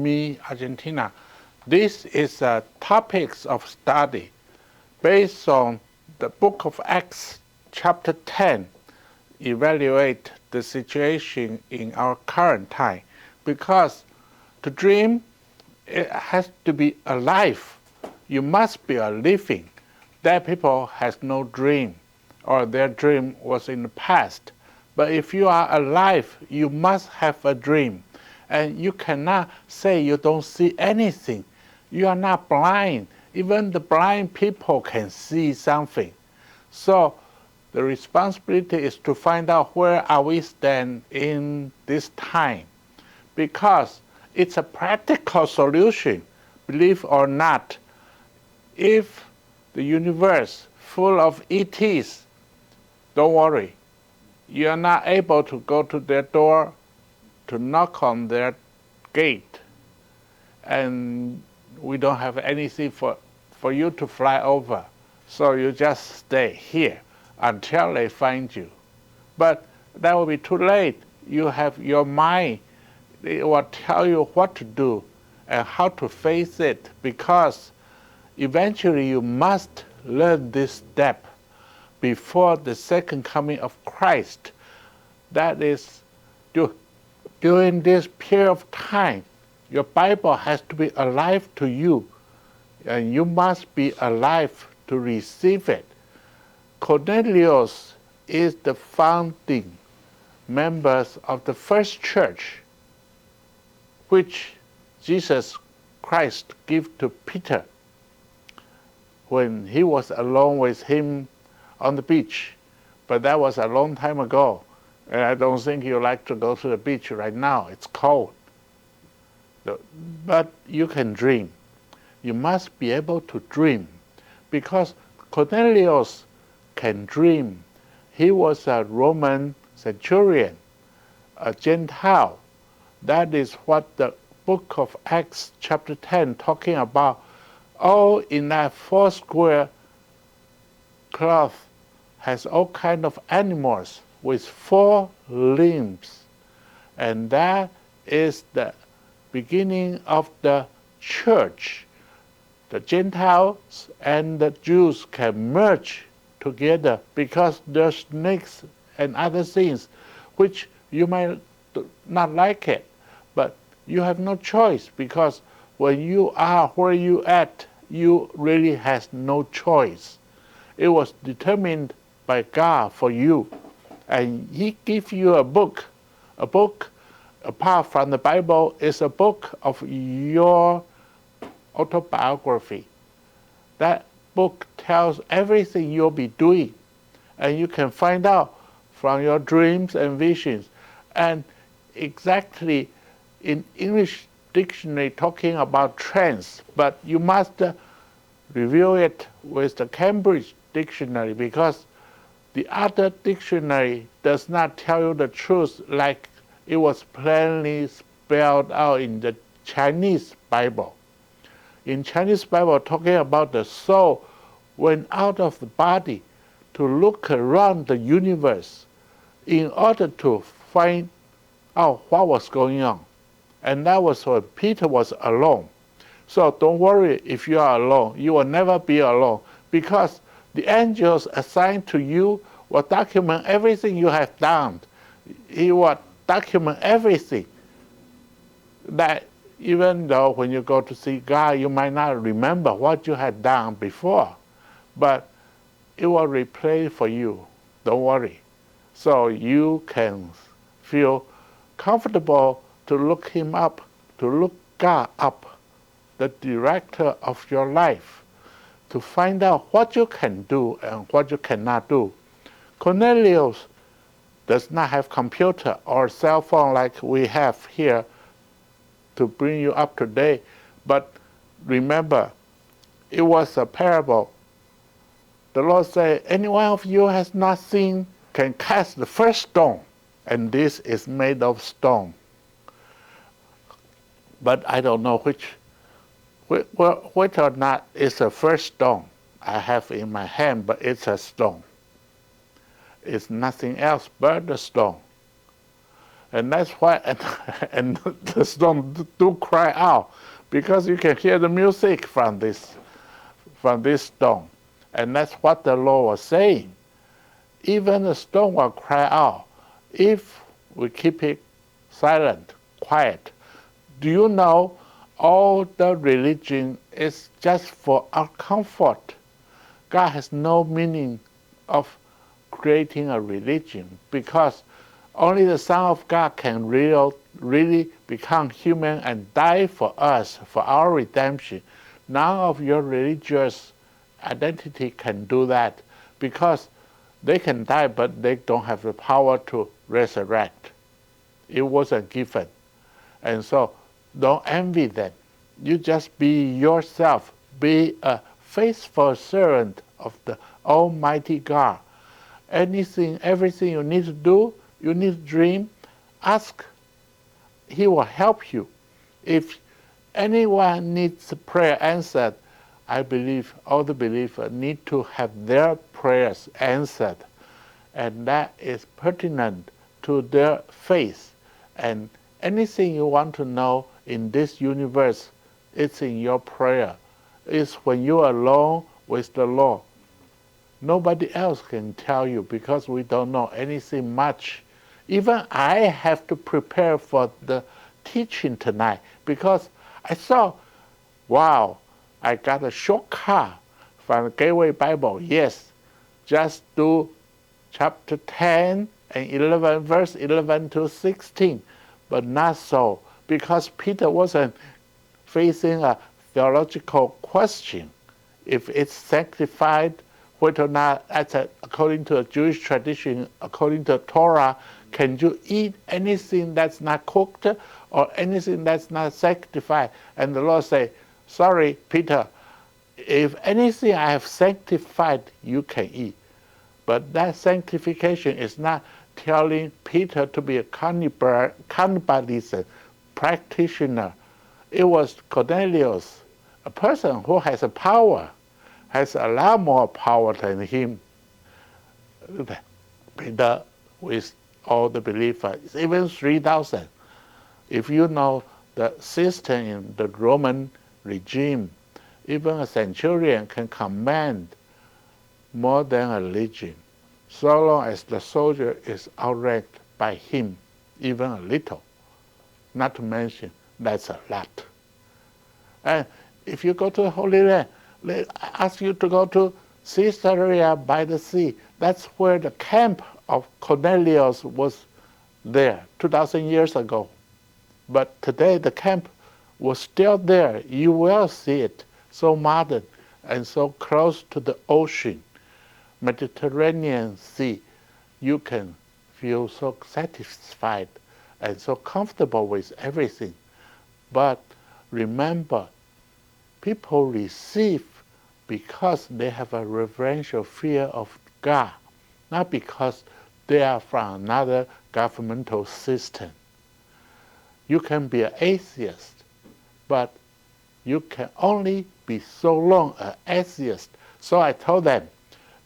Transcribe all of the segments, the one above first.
me, Argentina. This is a topics of study based on the book of Acts, chapter 10. Evaluate the situation in our current time, because to dream, it has to be alive. You must be a living. Dead people has no dream, or their dream was in the past. But if you are alive, you must have a dream. And you cannot say you don't see anything. You are not blind. Even the blind people can see something. So the responsibility is to find out where are we stand in this time. Because it's a practical solution, believe or not. If the universe full of ETs, don't worry. You are not able to go to their door, to knock on their gate, and we don't have anything for you to fly over. So you just stay here until they find you. But that will be too late. You have your mind. It will tell you what to do and how to face it, because eventually you must learn this step before the second coming of Christ. That is, during this period of time, your Bible has to be alive to you, and you must be alive to receive it. Cornelius is the founding members of the first church, which Jesus Christ gave to Peter when he was alone with him on the beach. But that was a long time ago, and I don't think you like to go to the beach right now. It's cold. But you can dream. You must be able to dream, because Cornelius can dream. He was a Roman centurion, a Gentile. That is what the book of Acts chapter 10 talking about. All in that 4 square cloth has all kind of animals with 4 limbs. And that is the beginning of the church. The Gentiles and the Jews can merge together because there's snakes and other things which you might not like it, but you have no choice, because when you are where you at, you really has no choice. It was determined by God for you, and He gives you a book. A book, apart from the Bible, is a book of your autobiography. That book tells everything you'll be doing, and you can find out from your dreams and visions. And exactly in English dictionary talking about trance, but you must review it with the Cambridge dictionary, because the other dictionary does not tell you the truth like it was plainly spelled out in the Chinese Bible. In Chinese Bible, talking about the soul went out of the body to look around the universe in order to find out what was going on. And that was when Peter was alone. So don't worry if you are alone. You will never be alone, because the angels assigned to you will document everything you have done. He will document everything. That even though when you go to see God, you might not remember what you had done before, but it will replay for you. Don't worry. So you can feel comfortable to look Him up, to look God up, the director of your life, to find out what you can do and what you cannot do. Cornelius does not have computer or cell phone like we have here to bring you up to date, but remember, it was a parable. The Lord said, any one of you has not seen can cast the first stone, and this is made of stone. But I don't know whether or not it's the first stone I have in my hand, but it's a stone. It's nothing else but a stone. And that's why, and the stone do cry out, because you can hear the music from this stone. And that's what the Lord was saying. Even the stone will cry out if we keep it silent, quiet. Do you know all the religion is just for our comfort? God has no meaning of creating a religion, because only the Son of God can really become human and die for us, for our redemption. None of your religious identity can do that, because they can die, but they don't have the power to resurrect. It wasn't given. And so don't envy them. You just be yourself. Be a faithful servant of the Almighty God. Everything you need to do, you need to dream, ask. He will help you. If anyone needs prayer answered, I believe all the believers need to have their prayers answered. And that is pertinent to their faith. And anything you want to know in this universe, it's in your prayer. It's when you're alone with the Lord. Nobody else can tell you, because we don't know anything much. Even I have to prepare for the teaching tonight, because I saw, wow, I got a shortcut from the Gateway Bible. Yes, just do chapter 10 and 11, verse 11 to 16. But not so, because Peter wasn't facing a theological question. If it's sanctified, whether or not, according to a Jewish tradition, according to Torah, can you eat anything that's not cooked or anything that's not sanctified? And the Lord said, sorry, Peter, if anything I have sanctified, you can eat. But that sanctification is not telling Peter to be a cannibalism practitioner. It was Cornelius, a person who has a power, has a lot more power than him. Peter, with all the believers, even 3,000. If you know the system in the Roman regime, even a centurion can command more than a legion, so long as the soldier is outranked by him, even a little. Not to mention, that's a lot. And if you go to the Holy Land, they ask you to go to Caesarea by the sea. That's where the camp of Cornelius was there 2,000 years ago. But today the camp was still there. You will see it, so modern and so close to the ocean, Mediterranean Sea. You can feel so satisfied and so comfortable with everything. But remember, people receive because they have a reverential fear of God, not because they are from another governmental system. You can be an atheist, but you can only be so long an atheist. So I told them,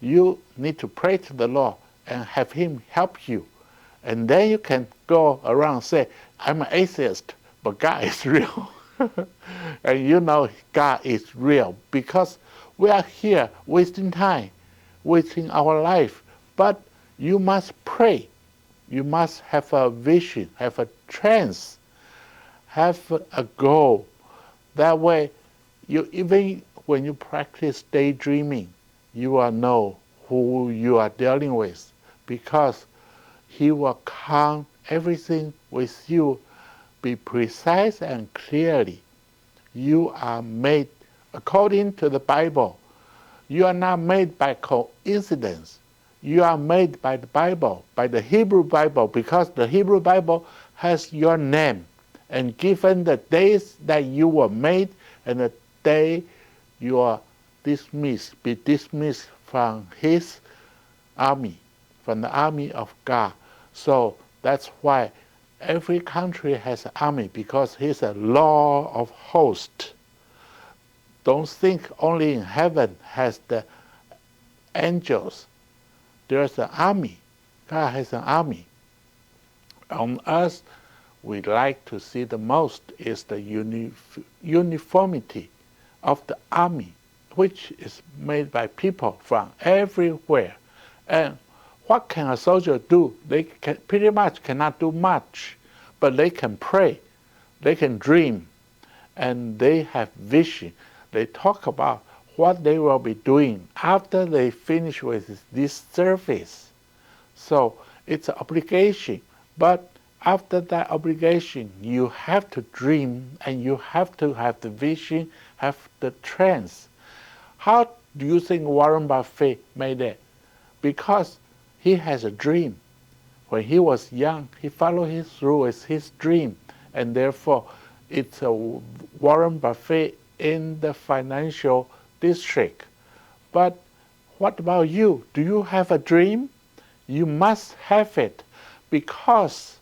you need to pray to the Lord and have Him help you. And then you can go around and say, I'm an atheist, but God is real. And you know God is real, because we are here wasting time, wasting our life. But you must pray. You must have a vision, have a trance, have a goal. That way, even when you practice daydreaming, you will know who you are dealing with, because He will count everything with you. Be precise and clearly. You are made according to the Bible. You are not made by coincidence. You are made by the Bible, by the Hebrew Bible, because the Hebrew Bible has your name, and given the days that you were made and the day you are be dismissed from His army, from the army of God. So that's why every country has an army, because He's a Lord of hosts. Don't think only in heaven has the angels. There's an army. God has an army. On earth, we like to see the most is the uniformity of the army, which is made by people from everywhere. And what can a soldier do? They pretty much cannot do much, but they can pray, they can dream, and they have vision. They talk about what they will be doing after they finish with this service. So it's an obligation, but after that obligation, you have to dream and you have to have the vision, have the trance. How do you think Warren Buffett made it? Because he has a dream. When he was young, he followed through with his dream, and therefore it's a Warren Buffett in the financial district. But what about you? Do you have a dream? You must have it, because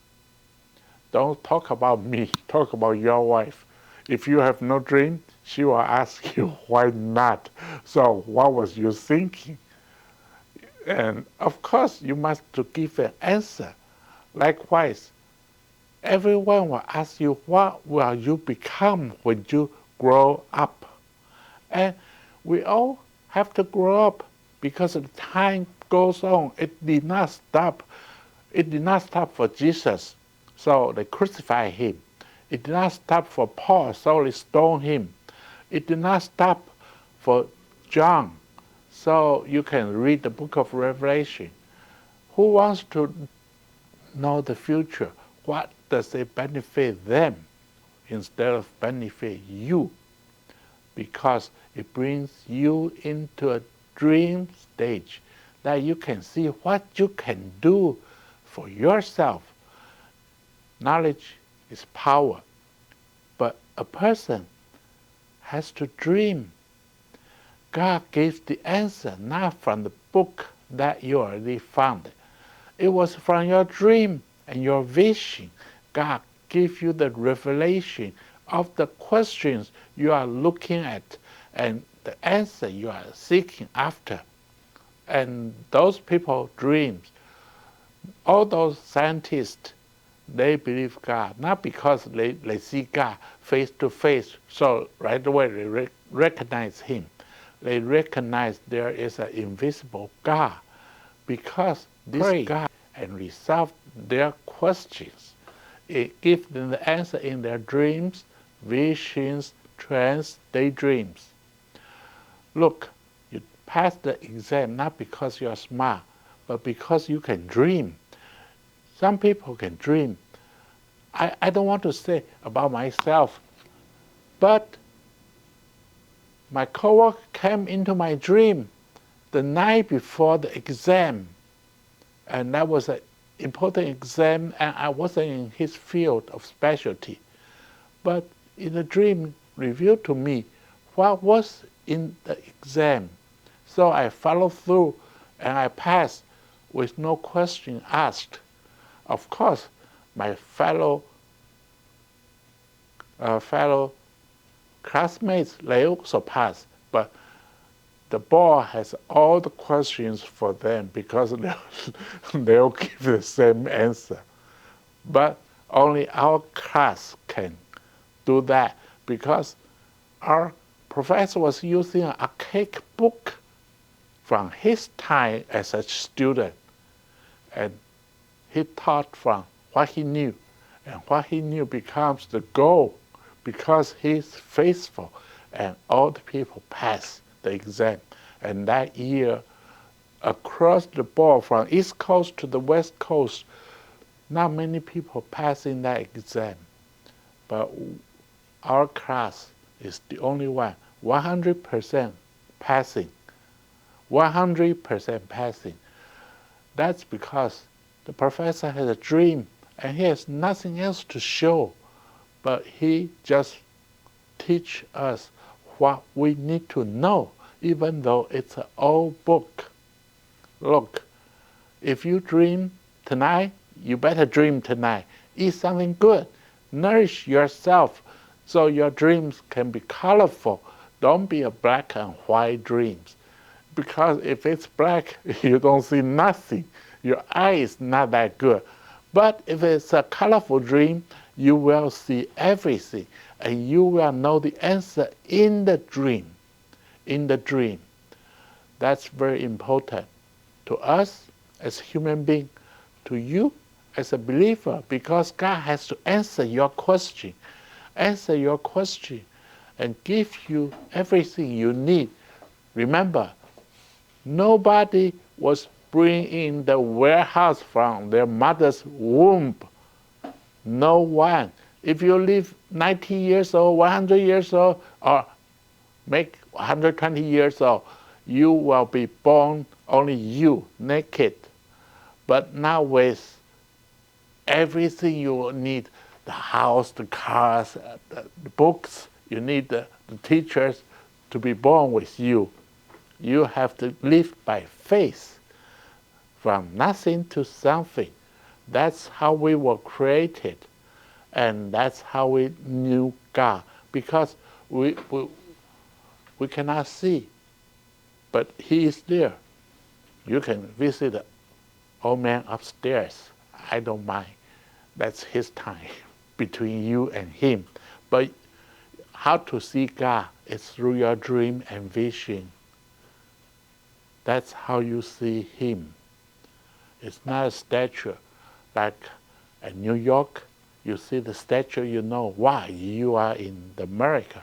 don't talk about me, talk about your wife. If you have no dream, she will ask you, why not? So what was you thinking? And of course, you must to give an answer. Likewise, everyone will ask you, what will you become when you grow up? And we all have to grow up, because as time goes on, it did not stop. It did not stop for Jesus, so they crucified him. It did not stop for Paul, so they stoned him. It did not stop for John, so you can read the book of Revelation. Who wants to know the future? What does it benefit them instead of benefit you? Because it brings you into a dream stage that you can see what you can do for yourself. Knowledge is power, but a person has to dream. God gives the answer not from the book that you already found. It was from your dream and your vision. God gives you the revelation of the questions you are looking at and the answer you are seeking after. And those people dreams. All those scientists, they believe God, not because they see God face to face, so right away they recognize him. They recognize there is an invisible God, because this God and resolve their questions. It gives them the answer in their dreams, visions, trance, daydreams. Look, you pass the exam not because you are smart, but because you can dream. Some people can dream. I don't want to say about myself, but my coworker came into my dream the night before the exam, and that was an important exam, and I wasn't in his field of specialty. But in the dream revealed to me what was in the exam. So I followed through and I passed with no question asked. Of course, my fellow classmates, they also passed, but the board has all the questions for them because they'll give the same answer. But only our class can do that, because our professor was using an archaic book from his time as a student, and he taught from what he knew, and what he knew becomes the goal, because he's faithful, and all the people pass the exam. And that year, across the board, from East Coast to the West Coast, not many people passing that exam. But our class is the only one, 100% passing. 100% passing. That's because the professor has a dream, and he has nothing else to show, but he just teach us what we need to know, even though it's an old book. Look, if you dream tonight, you better dream tonight. Eat something good. Nourish yourself so your dreams can be colorful. Don't be a black and white dreams. Because if it's black, you don't see nothing. Your eye is not that good. But if it's a colorful dream, you will see everything, and you will know the answer in the dream. In the dream. That's very important to us as human beings, to you as a believer, because God has to answer your question, and give you everything you need. Remember, nobody was bring in the warehouse from their mother's womb. No one. If you live 90 years old, 100 years old, or make 120 years old, you will be born only you, naked. But now with everything you need, the house, the cars, the books, you need the teachers to be born with you. You have to live by faith. From nothing to something. That's how we were created. And that's how we knew God. Because we cannot see, but He is there. You can visit the old man upstairs. I don't mind. That's his time between you and him. But how to see God is through your dream and vision. That's how you see Him. It's not a statue. Like at New York, you see the statue, you know why you are in America.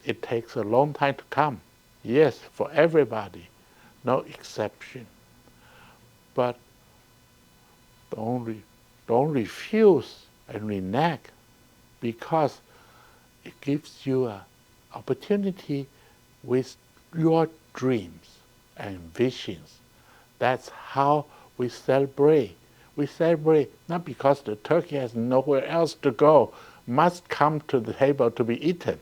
It takes a long time to come. Yes, for everybody, no exception. But don't refuse and renege, because it gives you an opportunity with your dreams and visions. That's how we celebrate. We celebrate not because the turkey has nowhere else to go, must come to the table to be eaten.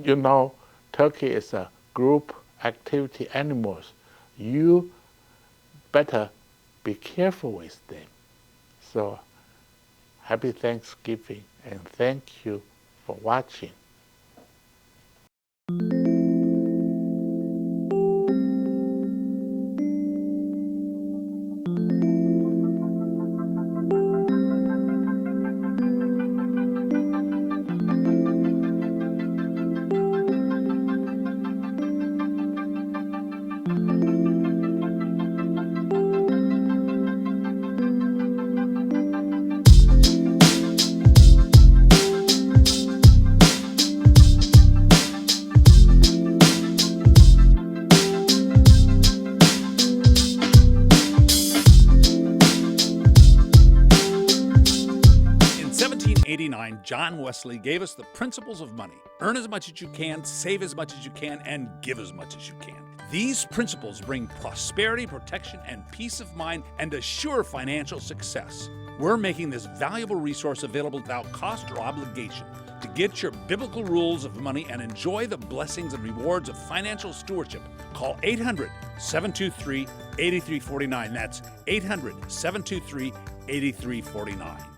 You know, turkey is a group activity animals. You better be careful with them. So, happy Thanksgiving, and thank you for watching. John Wesley gave us the principles of money. Earn as much as you can, save as much as you can, and give as much as you can. These principles bring prosperity, protection, and peace of mind, and assure financial success. We're making this valuable resource available without cost or obligation. To get your biblical rules of money and enjoy the blessings and rewards of financial stewardship, call 800-723-8349. That's 800-723-8349.